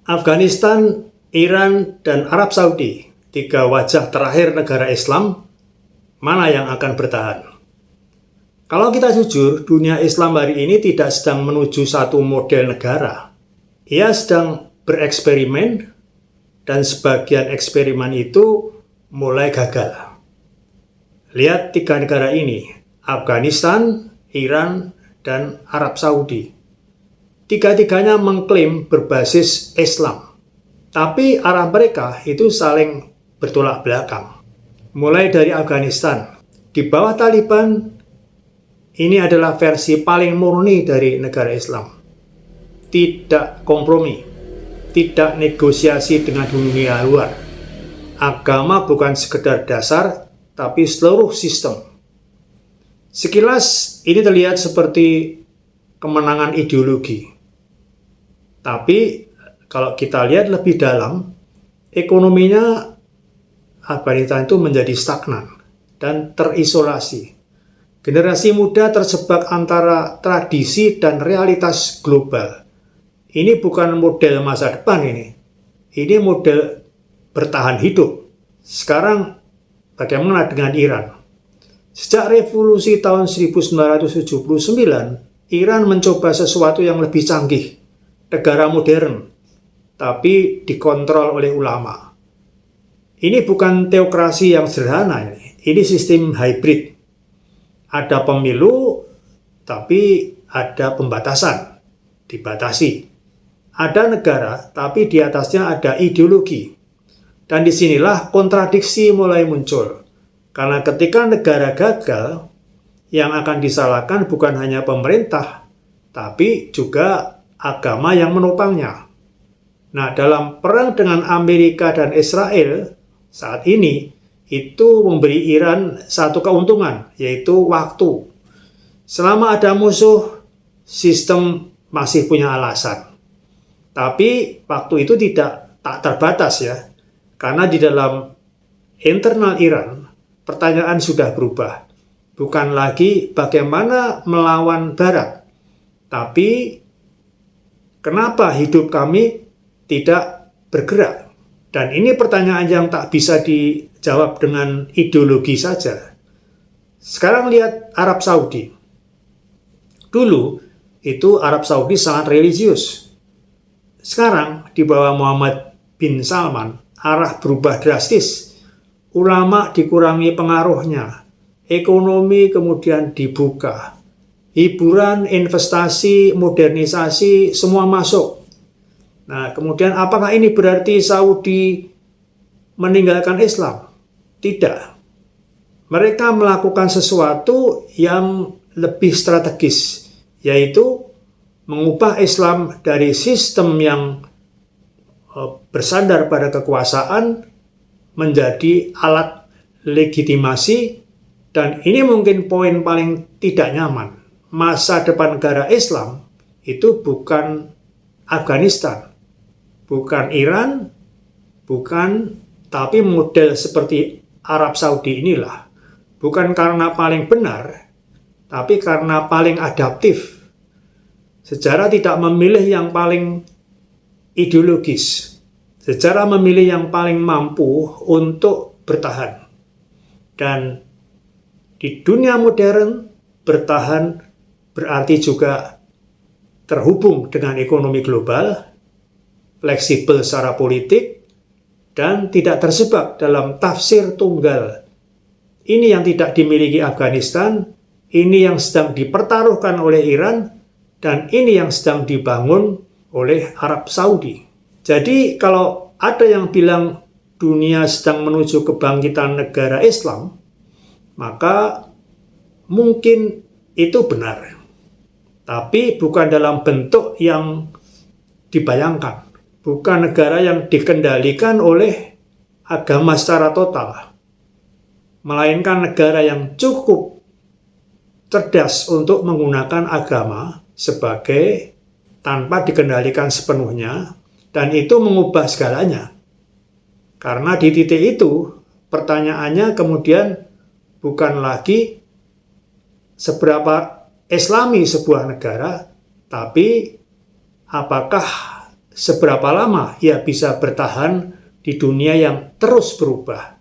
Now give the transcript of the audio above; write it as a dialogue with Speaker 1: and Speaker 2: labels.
Speaker 1: Afghanistan, Iran, dan Arab Saudi, tiga wajah terakhir negara Islam, mana yang akan bertahan? Kalau kita jujur, dunia Islam hari ini tidak sedang menuju satu model negara. Ia sedang bereksperimen, dan sebagian eksperimen itu mulai gagal. Lihat tiga negara ini, Afghanistan, Iran, dan Arab Saudi. Tiga-tiganya mengklaim berbasis Islam, tapi arah mereka itu saling bertolak belakang. Mulai dari Afghanistan, di bawah Taliban, ini adalah versi paling murni dari negara Islam. Tidak kompromi, tidak negosiasi dengan dunia luar. Agama bukan sekedar dasar, tapi seluruh sistem. Sekilas ini terlihat seperti kemenangan ideologi. Tapi kalau kita lihat lebih dalam, ekonominya Afghanistan itu menjadi stagnan dan terisolasi. Generasi muda terjebak antara tradisi dan realitas global. Ini bukan model masa depan ini. Ini model bertahan hidup. Sekarang bagaimana dengan Iran? Sejak revolusi tahun 1979, Iran mencoba sesuatu yang lebih canggih, negara modern, tapi dikontrol oleh ulama. Ini bukan teokrasi yang sederhana ini sistem hybrid. Ada pemilu, tapi ada pembatasan, dibatasi. Ada negara, tapi di atasnya ada ideologi. Dan disinilah kontradiksi mulai muncul. Karena ketika negara gagal, yang akan disalahkan bukan hanya pemerintah, tapi juga agama yang menopangnya. Nah, dalam perang dengan Amerika dan Israel saat ini, itu memberi Iran satu keuntungan, yaitu waktu. Selama ada musuh, sistem masih punya alasan. Tapi waktu itu tak terbatas ya, karena di dalam internal Iran, pertanyaan sudah berubah. Bukan lagi bagaimana melawan Barat, tapi kenapa hidup kami tidak bergerak? Dan ini pertanyaan yang tak bisa dijawab dengan ideologi saja. Sekarang lihat Arab Saudi. Dulu itu Arab Saudi sangat religius. Sekarang di bawah Muhammad bin Salman, arah berubah drastis. Ulama dikurangi pengaruhnya. Ekonomi kemudian dibuka. Hiburan, investasi, modernisasi, semua masuk. Nah, kemudian apakah ini berarti Saudi meninggalkan Islam? Tidak. Mereka melakukan sesuatu yang lebih strategis, yaitu mengubah Islam dari sistem yang bersandar pada kekuasaan menjadi alat legitimasi, dan ini mungkin poin paling tidak nyaman. Masa depan negara Islam itu bukan Afghanistan, bukan Iran, tapi model seperti Arab Saudi inilah. Bukan karena paling benar, tapi karena paling adaptif. Sejarah tidak memilih yang paling ideologis. Sejarah memilih yang paling mampu untuk bertahan. Dan di dunia modern, bertahan berarti juga terhubung dengan ekonomi global, fleksibel secara politik, dan tidak terjebak dalam tafsir tunggal. Ini yang tidak dimiliki Afghanistan, ini yang sedang dipertaruhkan oleh Iran, dan ini yang sedang dibangun oleh Arab Saudi. Jadi kalau ada yang bilang dunia sedang menuju kebangkitan negara Islam, maka mungkin itu benar. Tapi bukan dalam bentuk yang dibayangkan. Bukan negara yang dikendalikan oleh agama secara total. Melainkan negara yang cukup cerdas untuk menggunakan agama sebagai tanpa dikendalikan sepenuhnya, dan itu mengubah segalanya. Karena di titik itu, pertanyaannya kemudian bukan lagi seberapa Islami sebuah negara, tapi apakah seberapa lama ia bisa bertahan di dunia yang terus berubah.